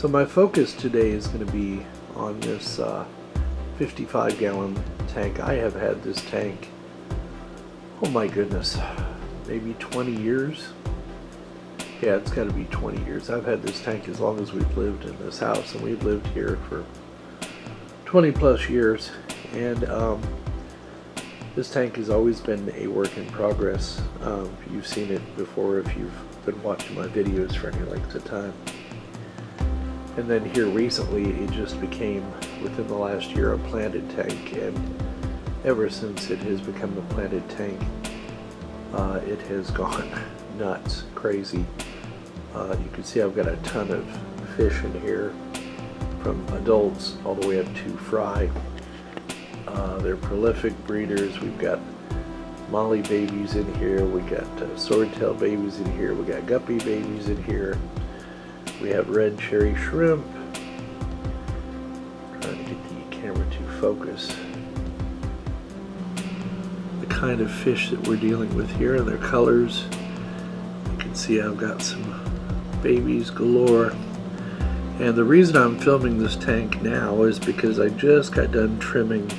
So my focus today is going to be on this 55-gallon tank. I have had this tank, oh my goodness, maybe 20 years. Yeah, it's got to be 20 years. I've had this tank as long as we've lived in this house, and we've lived here for 20 plus years. And this tank has always been a work in progress. You've seen it before if you've been watching my videos for any length of time. And then here recently it just became, within the last year, a planted tank, and ever since it has become a planted tank, it has gone nuts, crazy. You can see I've got a ton of fish in here, from adults all the way up to fry. They're prolific breeders. We've got molly babies in here, we got swordtail babies in here, we got guppy babies in here. We have red cherry shrimp. Trying to get the camera to focus. The kind of fish that we're dealing with here and their colors. You can see I've got some babies galore. And the reason I'm filming this tank now is because I just got done trimming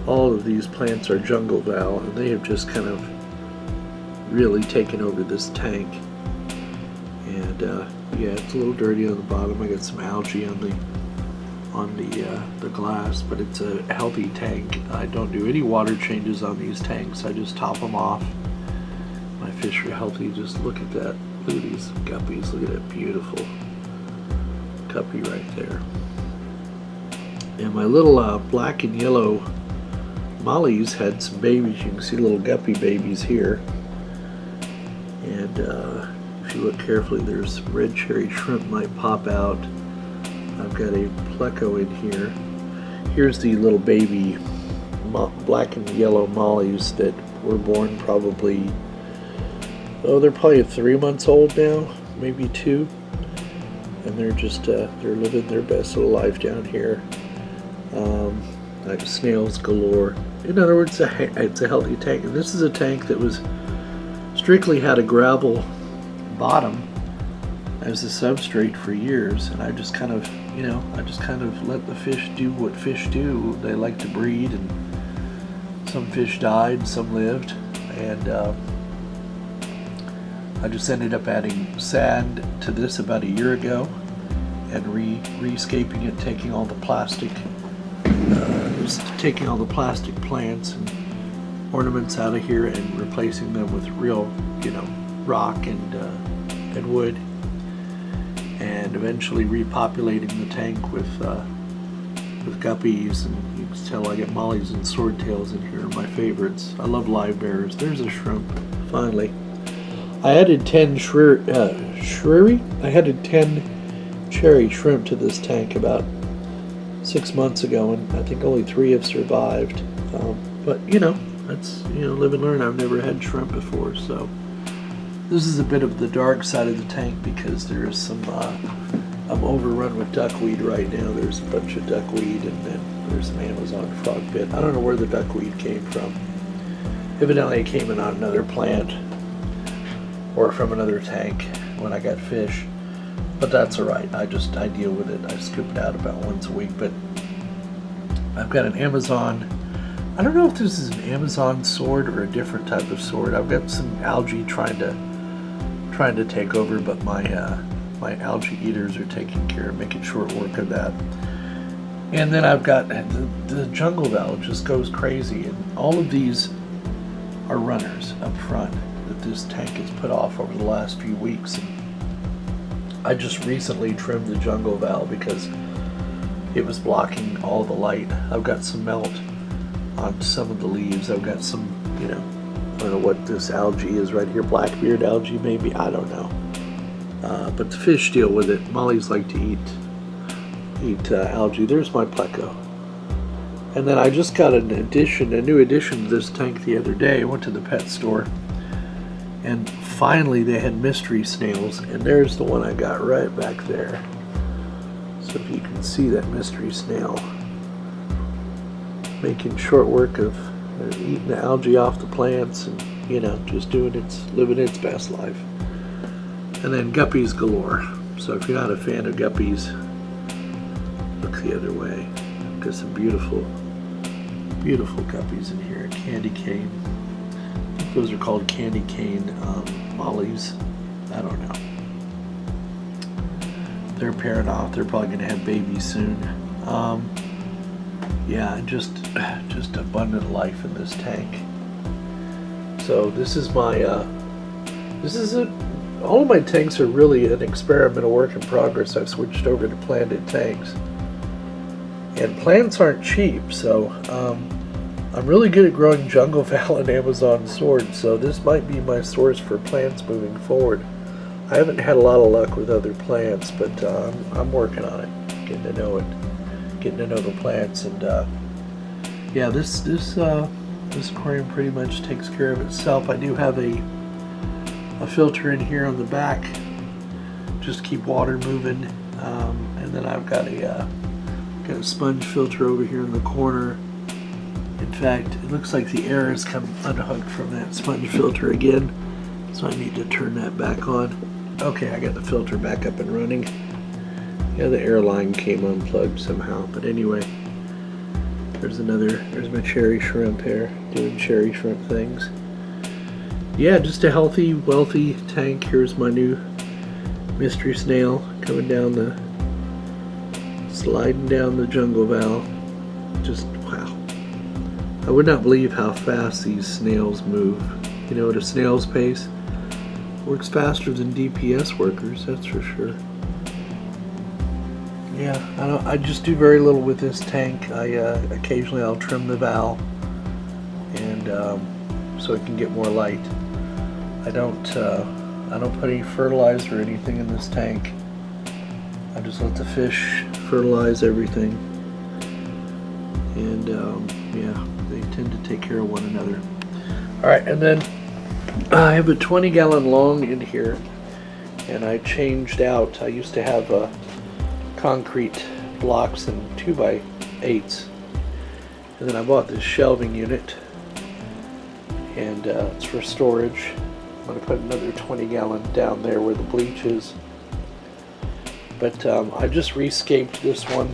all of these plants are jungle val, and they have just kind of really taken over this tank. And yeah, it's a little dirty on the bottom. I got some algae on the glass, but it's a healthy tank. I don't do any water changes on these tanks. I just top them off. My fish are healthy. Just look at that. Look at these guppies. Look at that beautiful guppy right there. And my little black and yellow mollies had some babies. You can see little guppy babies here. And if you look carefully, there's red cherry shrimp might pop out. I've got a pleco in here. Here's the little baby black and yellow mollies that were born probably, oh, they're probably 3 months old now, maybe 2. And they're just, they're living their best little life down here. Like snails galore. In other words, it's a healthy tank. And this is a tank that was strictly had a gravel bottom as a substrate for years, and I just kind of, let the fish do what fish do. They like to breed, and some fish died, some lived, and I just ended up adding sand to this about a year ago and rescaping it, taking all the plastic plants and ornaments out of here and replacing them with real, rock and wood, and eventually repopulating the tank with guppies. And you can tell I get mollies and swordtails in here, my favorites. I love live bears. There's a shrimp. Finally, I added 10 I added 10 cherry shrimp to this tank about 6 months ago, and I think only 3 have survived. But that's live and learn. I've never had shrimp before, so this is a bit of the dark side of the tank because there is some. I'm overrun with duckweed right now. There's a bunch of duckweed, and then there's some Amazon frog bit. I don't know where the duckweed came from. Evidently, it came in on another plant or from another tank when I got fish. But that's all right. I deal with it. I scoop it out about once a week. But I've got an Amazon. I don't know if this is an Amazon sword or a different type of sword. I've got some algae trying to take over, but my algae eaters are taking care of making short work of that. And then I've got the jungle val just goes crazy, and all of these are runners up front that this tank has put off over the last few weeks. And I just recently trimmed the jungle val because it was blocking all the light. I've got some melt on some of the leaves. I've got some, I don't know what this algae is right here, blackbeard algae maybe, I don't know. But the fish deal with it. Mollies like to eat algae. There's my pleco. And then I just got a new addition to this tank the other day. I went to the pet store, and finally they had mystery snails, and there's the one I got right back there. So if you can see that mystery snail making short work of eating the algae off the plants, and just living its best life. And then guppies galore. So if you're not a fan of guppies, look the other way. Got some beautiful, beautiful guppies in here. Candy cane. I think those are called candy cane mollies. I don't know. They're pairing off. They're probably going to have babies soon. Yeah, just abundant life in this tank. So this is my all of my tanks are really an experimental work in progress. I've switched over to planted tanks, and plants aren't cheap, so I'm really good at growing jungle val and Amazon sword, so this might be my source for plants moving forward. I haven't had a lot of luck with other plants, but I'm working on it, getting to know the plants, and yeah, this aquarium pretty much takes care of itself. I do have a filter in here on the back, just keep water moving, and then I've got a sponge filter over here in the corner. In fact, it looks like the air has come unhooked from that sponge filter again, so I need to turn that back on. Okay, I got the filter back up and running. Yeah, the air line came unplugged somehow, but anyway, there's my cherry shrimp here, doing cherry shrimp things. Yeah, just a healthy, wealthy tank. Here's my new mystery snail coming down sliding down the jungle val. Just wow. I would not believe how fast these snails move. You know, at a snail's pace. Works faster than DPS workers, that's for sure. Yeah, I just do very little with this tank. Occasionally I'll trim the val, and so it can get more light. I don't put any fertilizer or anything in this tank. I just let the fish fertilize everything, and yeah, they tend to take care of one another. All right, and then I have a 20-gallon long in here, and I changed out. I used to have concrete blocks and 2x8s, and then I bought this shelving unit, and it's for storage. I'm going to put another 20-gallon down there where the bleach is. But I just rescaped this one.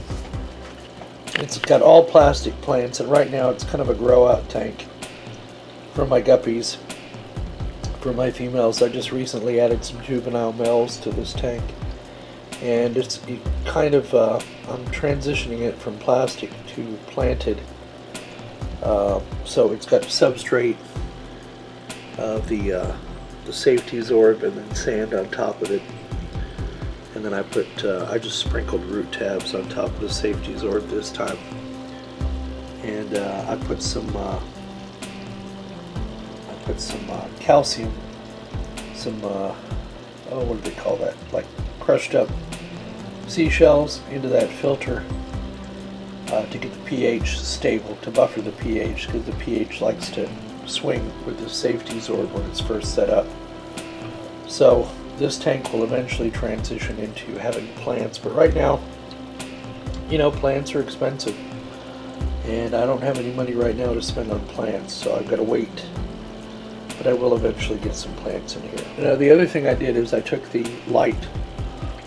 It's got all plastic plants, and right now it's kind of a grow-out tank for my guppies. For my females, I just recently added some juvenile males to this tank, and it's kind of I'm transitioning it from plastic to planted. So it's got substrate, the safety zorb, and then sand on top of it. And then I just sprinkled root tabs on top of the safety zorb this time. And I put some calcium, what do they call that? Like crushed up seashells into that filter to get the pH stable, to buffer the pH, because the pH likes to swing with the safety zorb when it's first set up. So this tank will eventually transition into having plants, but right now, you know, plants are expensive, and I don't have any money right now to spend on plants, so I've got to wait. But I will eventually get some plants in here. Now, the other thing I did is I took the light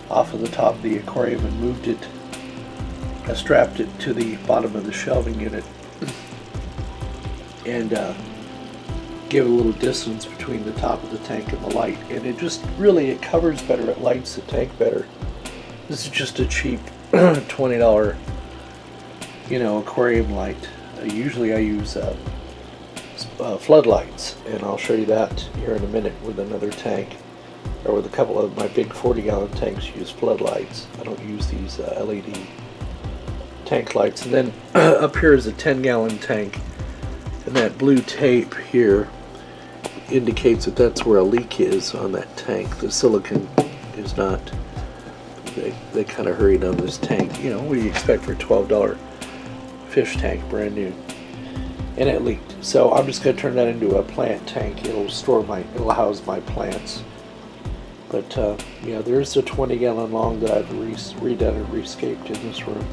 off of the top of the aquarium and moved it. I strapped it to the bottom of the shelving unit and gave a little distance between the top of the tank and the light, and it just really, it covers better, it lights the tank better. This is just a cheap $20, you know, aquarium light. Usually I use floodlights, and I'll show you that here in a minute with another tank, or with a couple of my big 40-gallon tanks use floodlights. I don't use these LED tank lights. And then up here is a 10-gallon tank, and that blue tape here indicates that that's where a leak is on that tank. The silicone is not. They kind of hurried on this tank. You know, what do you expect for a $12 fish tank, brand new? And it leaked. So I'm just going to turn that into a plant tank. It'll house my plants. But yeah, there's a 20-gallon long that I've redone and rescaped in this room.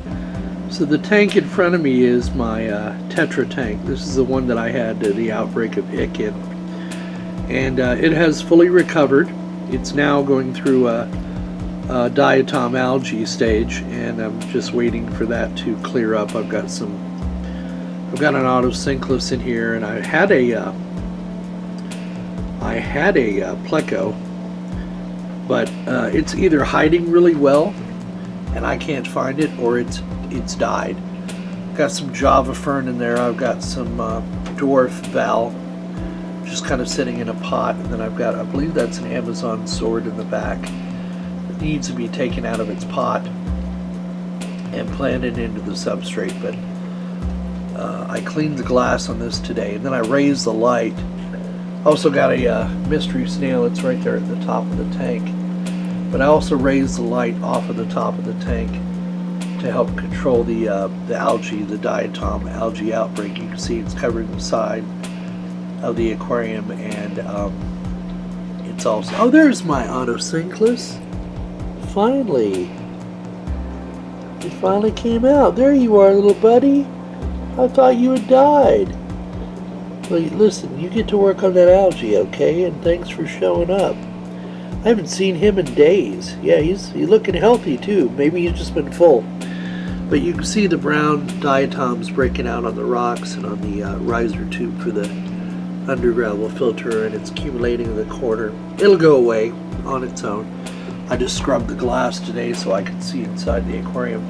So the tank in front of me is my Tetra tank. This is the one that I had the outbreak of ick in. And it has fully recovered. It's now going through a diatom algae stage, and I'm just waiting for that to clear up. I've got an autosynclus in here, and I had a pleco, but it's either hiding really well and I can't find it, or it's died. Got some Java fern in there. I've got some dwarf val just kind of sitting in a pot, and then I've got, I believe that's an Amazon sword in the back. It needs to be taken out of its pot and planted into the substrate, but I cleaned the glass on this today, and then I raised the light. Also got a mystery snail. It's right there at the top of the tank, but I also raised the light off of the top of the tank to help control the algae, the diatom algae outbreak. You can see it's covering the side of the aquarium, and it's also, oh, there's my autosynclus. Finally, it finally came out. There you are, little buddy. I thought you had died. Well, listen, you get to work on that algae, okay? And thanks for showing up. I haven't seen him in days. Yeah, he's looking healthy too. Maybe he's just been full. But you can see the brown diatoms breaking out on the rocks and on the riser tube for the undergravel filter, and it's accumulating in the corner. It'll go away on its own. I just scrubbed the glass today so I could see inside the aquarium.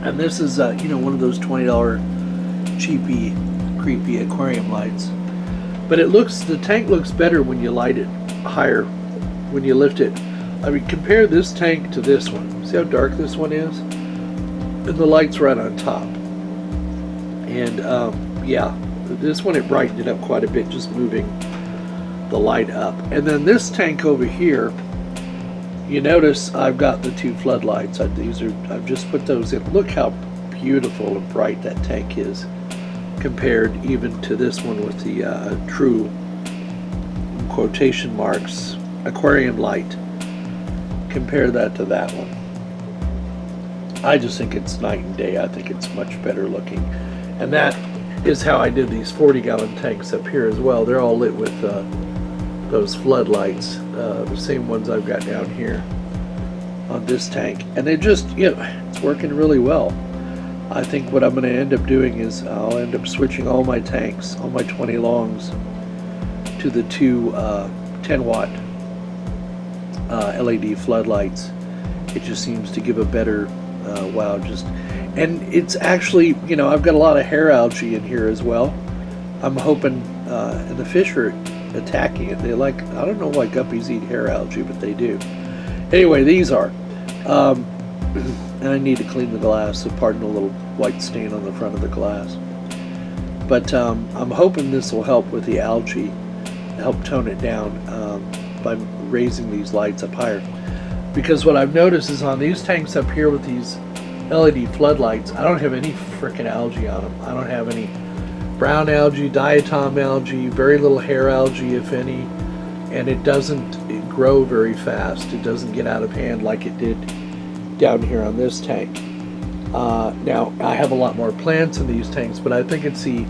And this is, one of those $20 cheapy, creepy aquarium lights. But the tank looks better when you light it higher, when you lift it. I mean, compare this tank to this one. See how dark this one is? And the light's right on top. And yeah, this one, it brightened it up quite a bit, just moving the light up. And then this tank over here, you notice I've got the two floodlights. I've just put those in. Look how beautiful and bright that tank is compared even to this one with the true, in quotation marks, aquarium light. Compare that to that one. I just think it's night and day. I think it's much better looking. And that is how I did these 40-gallon tanks up here as well. They're all lit with those floodlights, the same ones I've got down here on this tank. And they just, it's working really well. I think what I'm going to end up doing is I'll end up switching all my tanks, all my 20 longs, to the two 10-watt LED floodlights. It just seems to give a better wow. And it's actually, I've got a lot of hair algae in here as well. I'm hoping, and the fish are attacking it. They I don't know why guppies eat hair algae, but they do. Anyway, these are. And I need to clean the glass, so pardon the little white stain on the front of the glass. But I'm hoping this will help with the algae, help tone it down by raising these lights up higher. Because what I've noticed is on these tanks up here with these LED floodlights, I don't have any frickin' algae on them. I don't have any brown algae, diatom algae, very little hair algae, if any, and it doesn't grow very fast. It doesn't get out of hand like it did down here on this tank. Now, I have a lot more plants in these tanks, but I think it's the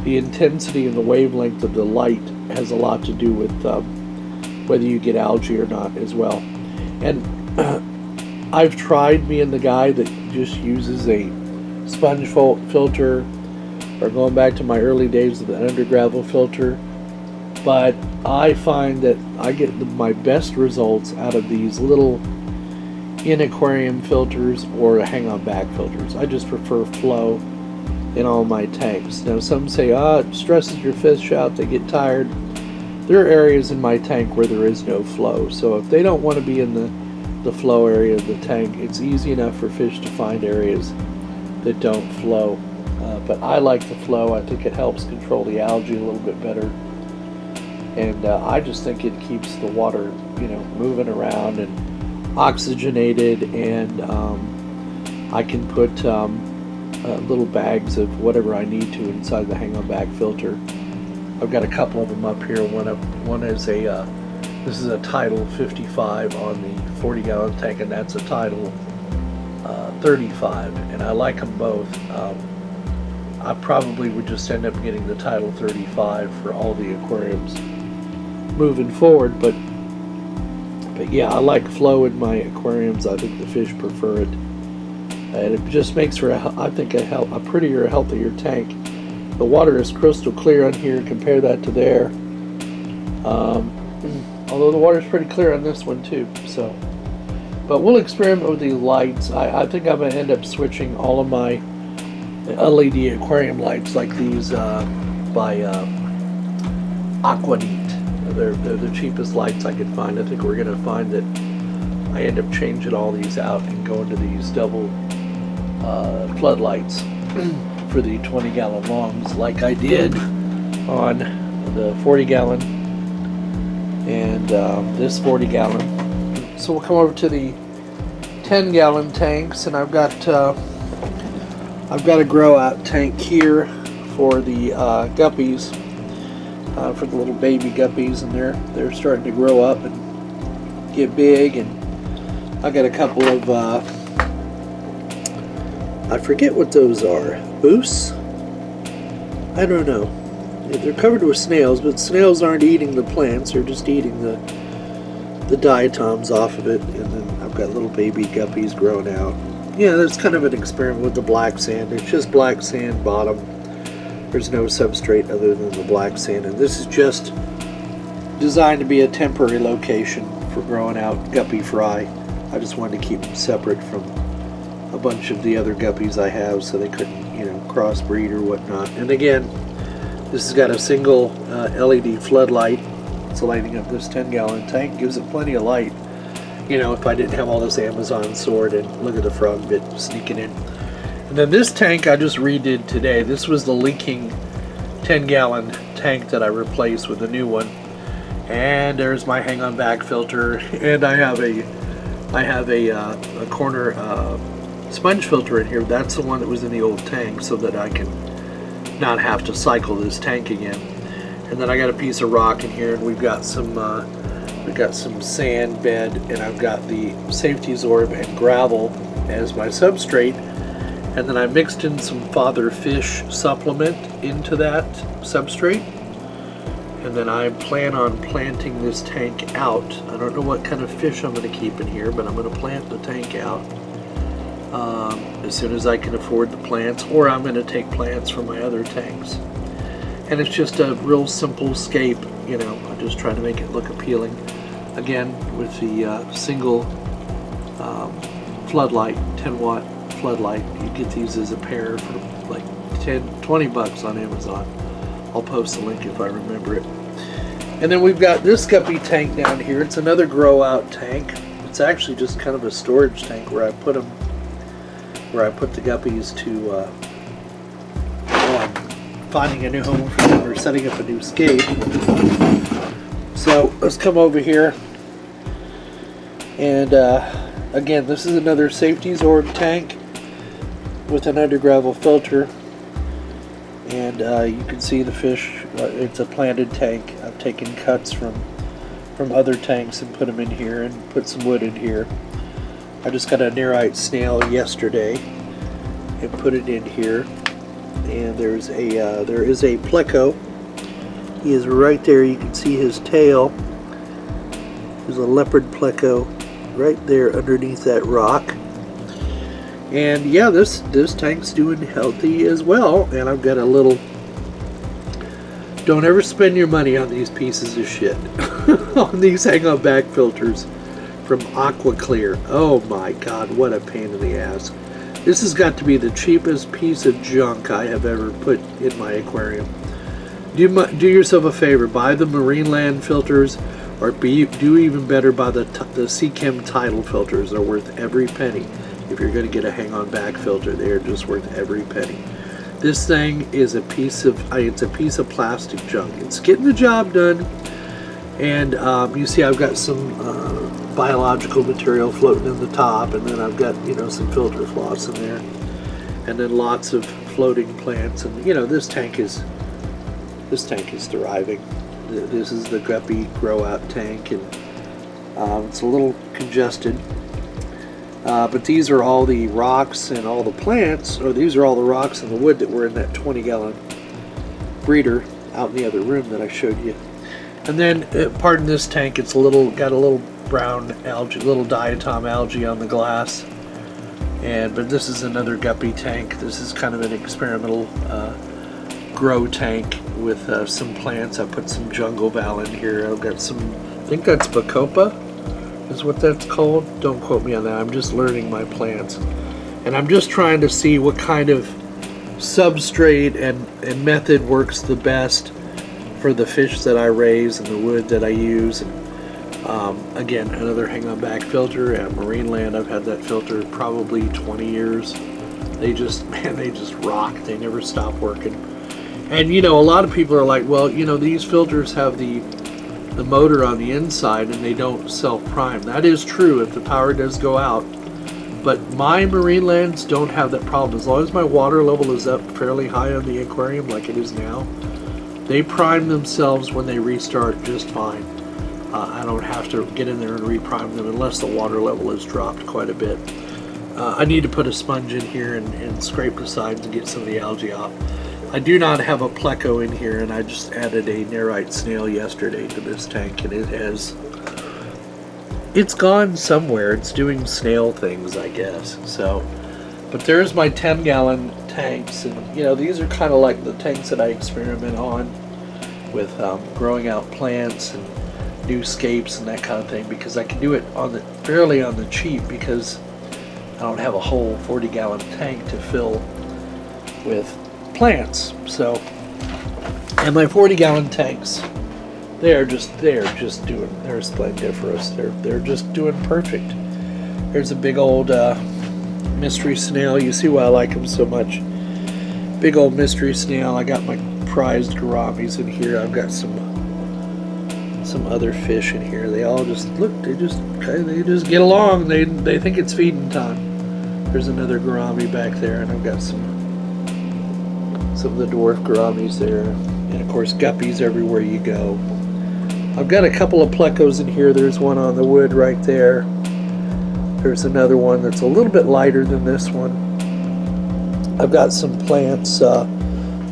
intensity and the wavelength of the light has a lot to do with whether you get algae or not as well. And I've tried being the guy that just uses a sponge filter, or going back to my early days of the undergravel filter, but I find that I get my best results out of these little in-aquarium filters or hang-on back filters. I just prefer flow in all my tanks. Now some say, it stresses your fish out, they get tired. There are areas in my tank where there is no flow, so if they don't want to be in the flow area of the tank, it's easy enough for fish to find areas that don't flow. But I like the flow. I think it helps control the algae a little bit better, and I just think it keeps the water, moving around and oxygenated, and I can put little bags of whatever I need to inside the hang-on back filter. I've got a couple of them up here. One is this is a Tidal 55 on the 40-gallon tank, and that's a Tidal 35, and I like them both. I probably would just end up getting the Tidal 35 for all the aquariums moving forward, but But yeah, I like flow in my aquariums. I think the fish prefer it. And it just makes for, I think, a prettier, healthier tank. The water is crystal clear on here. Compare that to there. Although the water is pretty clear on this one too. So, but we'll experiment with these lights. I think I'm going to end up switching all of my LED aquarium lights like these by Aquanit. They're the cheapest lights I could find. I think we're going to find that I end up changing all these out and going to these double floodlights for the 20-gallon longs, like I did on the 40-gallon and this 40-gallon. So we'll come over to the 10-gallon tanks, and I've got a grow-out tank here for the guppies. For the little baby guppies, and they're starting to grow up and get big. And I got a couple of I forget what those are. Boosts? I don't know. They're covered with snails, but snails aren't eating the plants. They're just eating the diatoms off of it. And then I've got little baby guppies growing out. Yeah, that's kind of an experiment with the black sand. It's just black sand bottom. There's no substrate other than the black sand, and this is just designed to be a temporary location for growing out guppy fry. I just wanted to keep them separate from a bunch of the other guppies I have so they couldn't, you know, crossbreed or whatnot. And again, this has got a single LED floodlight. It's lighting up this 10-gallon tank. Gives it plenty of light. You know, if I didn't have all this Amazon sword, and look at the frog bit sneaking in. And then this tank I just redid today. This was the leaking 10-gallon tank that I replaced with a new one. And there's my hang-on back filter. And I have a corner sponge filter in here. That's the one that was in the old tank, so that I can not have to cycle this tank again. And then I got a piece of rock in here, and we've got some sand bed, and I've got the safety zorb and gravel as my substrate. And then I mixed in some father fish supplement into that substrate. And then I plan on planting this tank out. I don't know what kind of fish I'm going to keep in here, but I'm going to plant the tank out as soon as I can afford the plants, or I'm going to take plants from my other tanks. And it's just a real simple scape, you know. I just try to make it look appealing. Again, with the single floodlight, 10-watt floodlight. You get these as a pair for like 20 bucks on Amazon. I'll post the link if I remember it. And then we've got this guppy tank down here. It's another grow out tank. It's actually just kind of a storage tank where I put them, where I put the guppies to finding a new home for them or setting up a new scape. So let's come over here, and again, this is another safety zorb tank with an under gravel filter, and you can see the fish. It's a planted tank. I've taken cuts from other tanks and put them in here, and put some wood in here. I just got a nerite snail yesterday and put it in here, and there is a pleco. He is right there. You can see his tail. There's a leopard pleco right there underneath that rock. And yeah, this tank's doing healthy as well. And I've got a little, don't ever spend your money on these pieces of shit. On these hang-on back filters from Aqua Clear. Oh my god, what a pain in the ass. This has got to be the cheapest piece of junk I have ever put in my aquarium. Do yourself a favor, buy the Marineland filters, or do even better, buy the Seachem Tidal filters. They're worth every penny. If you're going to get a hang-on back filter, they are just worth every penny. This thing is a piece of plastic junk. It's getting the job done, and you see I've got some biological material floating in the top, and then I've got, you know, some filter floss in there, and then lots of floating plants, and you know, this tank is thriving. This is the guppy grow out tank, and it's a little congested. But these are all the rocks and all the plants, or these are all the rocks and the wood that were in that 20-gallon breeder out in the other room that I showed you. And then, pardon this tank, it's got a little brown algae, little diatom algae on the glass. But this is another guppy tank. This is kind of an experimental grow tank with some plants. I put some jungle val in here. I've got some, I think that's bacopa is what that's called. Don't quote me on that. I'm just learning my plants. And I'm just trying to see what kind of substrate and method works the best for the fish that I raise and the wood that I use. And again, another hang on back filter at Marine Land. I've had that filter probably 20 years. They just rock. They never stop working. And you know, a lot of people are like, well, you know, these filters have the motor on the inside and they don't self-prime. That is true if the power does go out. But my Marine Lands don't have that problem. As long as my water level is up fairly high on the aquarium like it is now, they prime themselves when they restart just fine. I don't have to get in there and reprime them unless the water level has dropped quite a bit. I need to put a sponge in here and scrape the sides and get some of the algae off. I do not have a pleco in here, and I just added a nerite snail yesterday to this tank, and it's gone somewhere. It's doing snail things, I guess. So, but there's my 10-gallon tanks, and you know, these are kind of like the tanks that I experiment on with growing out plants and new scapes and that kind of thing, because I can do it fairly on the cheap, because I don't have a whole 40-gallon tank to fill with plants. So, and my 40-gallon tanks, they're splendiferous. They're just doing perfect. There's a big old mystery snail. You see why I like them so much. Big old mystery snail. I got my prized gouramis in here. I've got some other fish in here. They all just look. They just get along. They think it's feeding time. There's another gourami back there, and I've got some of the dwarf gouramis there, and of course guppies everywhere you go. I've got a couple of plecos in here. There's one on the wood right there. There's another one that's a little bit lighter than this one. I've got some plants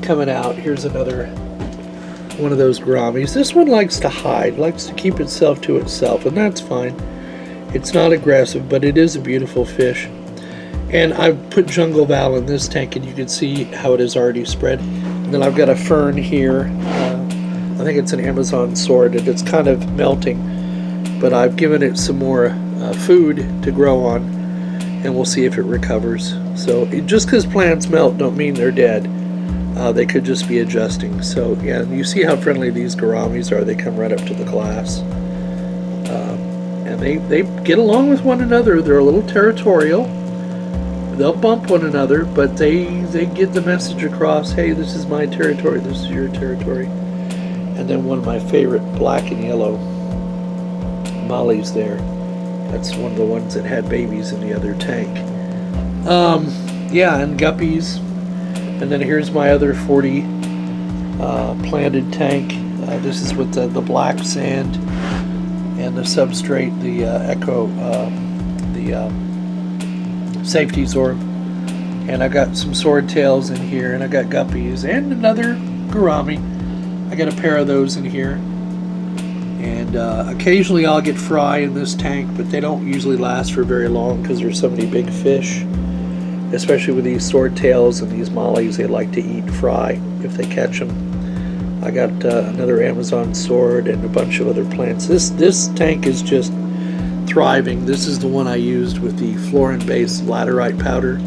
coming out. Here's another one of those gouramis. This one likes to hide, likes to keep itself to itself, and that's fine. It's not aggressive, but it is a beautiful fish. And I've put jungle val in this tank, and you can see how it has already spread. And then I've got a fern here. I think it's an Amazon sword, and it's kind of melting. But I've given it some more food to grow on, and we'll see if it recovers. So just because plants melt don't mean they're dead. They could just be adjusting. So yeah, you see how friendly these gouramis are. They come right up to the glass. And they get along with one another. They're a little territorial. They'll bump one another, but they get the message across, hey, this is my territory, this is your territory. And then one of my favorite black and yellow mollies there. That's one of the ones that had babies in the other tank. Yeah, and guppies. And then here's my other 40 planted tank. This is with the black sand and the substrate, the safety zorb, and I got some swordtails in here, and I got guppies and another gourami. I got a pair of those in here, and occasionally I'll get fry in this tank, but they don't usually last for very long because there's so many big fish, especially with these swordtails and these mollies. They like to eat fry if they catch them. I got another Amazon sword and a bunch of other plants. This tank is just thriving. This is the one I used with the fluorine-based laterite powder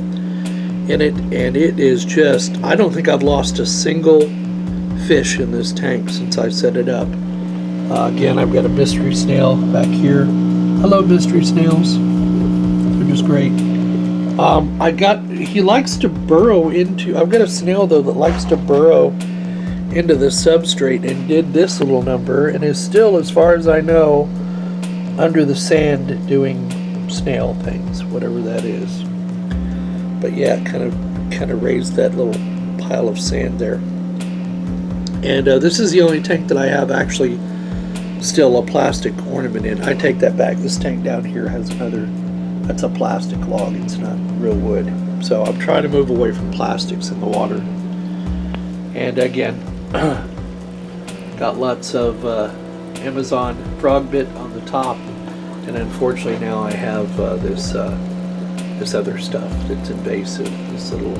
in it, and it is just, I don't think I've lost a single fish in this tank since I set it up. Again, I've got a mystery snail back here. Hello, mystery snails. They're just great. He likes to burrow into, I've got a snail though that likes to burrow into the substrate, and did this little number, and is still, as far as I know, under the sand doing snail things, whatever that is. But yeah, kind of raised that little pile of sand there. And this is the only tank that I have actually still a plastic ornament in. I take that back. This tank down here has another, that's a plastic log. It's not real wood. So I'm trying to move away from plastics in the water. And again, got lots of Amazon frog bit on the top. And unfortunately now I have this other stuff that's invasive, this little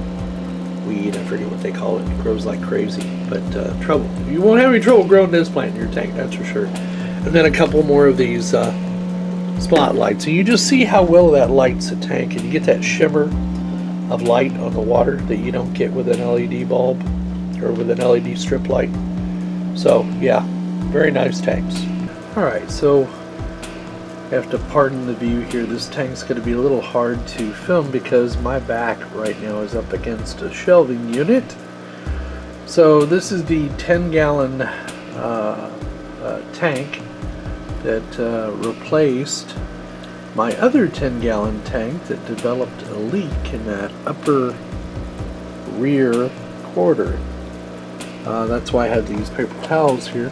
weed, I forget what they call it. It grows like crazy, but trouble. You won't have any trouble growing this plant in your tank, that's for sure. And then a couple more of these spotlights. So you just see how well that lights a tank, and you get that shimmer of light on the water that you don't get with an LED bulb or with an LED strip light. So yeah, very nice tanks. Alright, so I have to pardon the view here. This tank's going to be a little hard to film because my back right now is up against a shelving unit. So this is the 10-gallon tank that replaced my other 10-gallon tank that developed a leak in that upper rear quarter. That's why I have these paper towels here.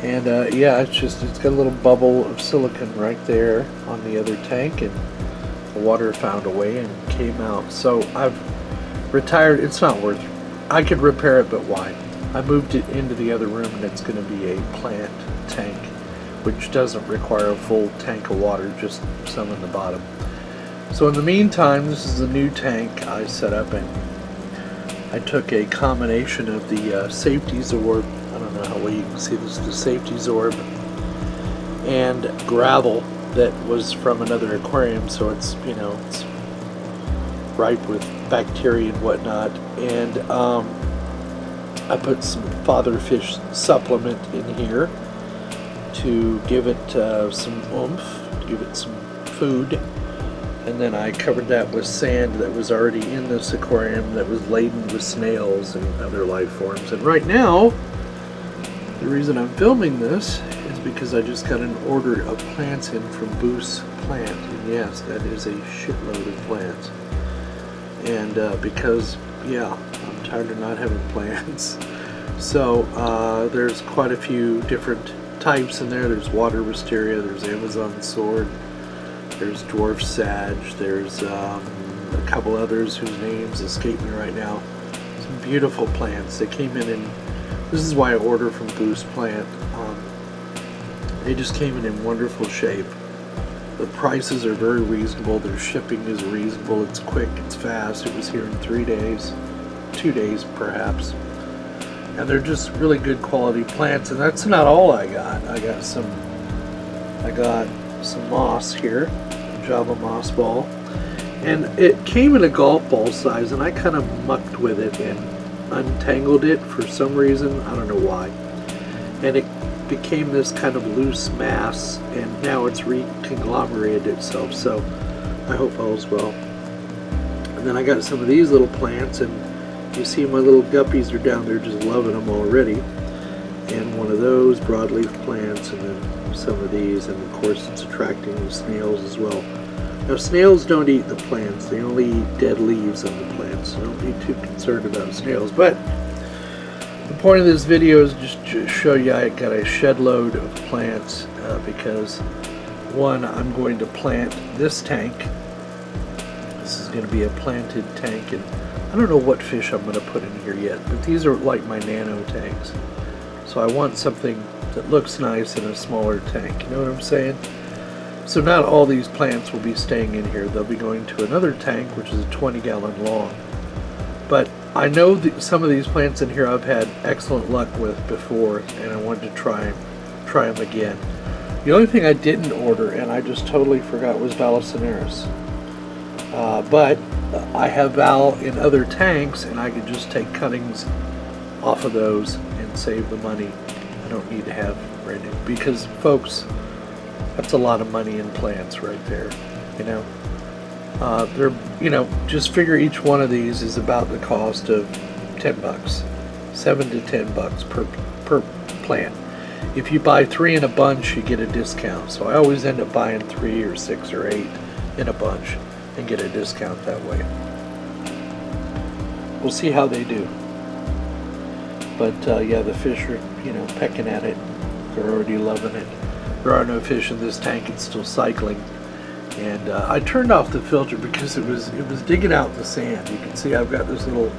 And yeah, it's got a little bubble of silicone right there on the other tank, and the water found a way and came out. So I've retired. It's not worth it. I could repair it, but why? I moved it into the other room, and it's going to be a plant tank, which doesn't require a full tank of water, just some in the bottom. So in the meantime, this is a new tank I set up, and I took a combination of the safety Zorb, I don't know how well you can see this, the safety Zorb, and gravel that was from another aquarium, so it's, you know, it's ripe with bacteria and whatnot, and I put some father fish supplement in here to give it some oomph, to give it some food. And then I covered that with sand that was already in this aquarium that was laden with snails and other life forms. And right now, the reason I'm filming this is because I just got an order of plants in from Boost Plant. And yes, that is a shitload of plants. And because, yeah, I'm tired of not having plants. So there's quite a few different types in there. There's water wisteria, there's Amazon sword, there's dwarf sage, there's a couple others whose names escape me right now. Some beautiful plants. They came in, and this is why I order from Boost Plant. They just came in wonderful shape. The prices are very reasonable. Their shipping is reasonable. It's quick, it's fast. It was here in 3 days, 2 days perhaps. And they're just really good quality plants. And that's not all I got. I got some moss here, Java moss ball, and it came in a golf ball size, and I kind of mucked with it and untangled it for some reason. I don't know why, and it became this kind of loose mass, and now it's reconglomerated itself, so I hope all's well. And then I got some of these little plants, and you see my little guppies are down there just loving them already, and one of those broadleaf plants, and then some of these, and of course it's attracting the snails as well. Now snails don't eat the plants, they only eat dead leaves of the plants, so don't be too concerned about snails. But the point of this video is just to show you I got a shed load of plants because one, I'm going to plant this tank. This is going to be a planted tank, and I don't know what fish I'm going to put in here yet, but these are like my nano tanks. So I want something that looks nice in a smaller tank, you know what I'm saying? So not all these plants will be staying in here. They'll be going to another tank, which is a 20-gallon long. But I know that some of these plants in here I've had excellent luck with before, and I wanted to try them again. The only thing I didn't order, and I just totally forgot, was Valicineris. But I have Val in other tanks, and I could just take cuttings off of those and save the money. I don't need to have right now, because folks, that's a lot of money in plants right there, you know. They're, you know, just figure each one of these is about the cost of $10, $7 to $10 per plant. If you buy 3 in a bunch, you get a discount. So I always end up buying 3 or 6 or 8 in a bunch and get a discount that way. We'll see how they do. But yeah, the fish are, you know, pecking at it. They're already loving it. There are no fish in this tank. It's still cycling. And I turned off the filter because it was digging out the sand. You can see I've got this little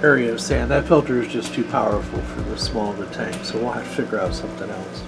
area of sand. That filter is just too powerful for the small of the tank, so we'll have to figure out something else.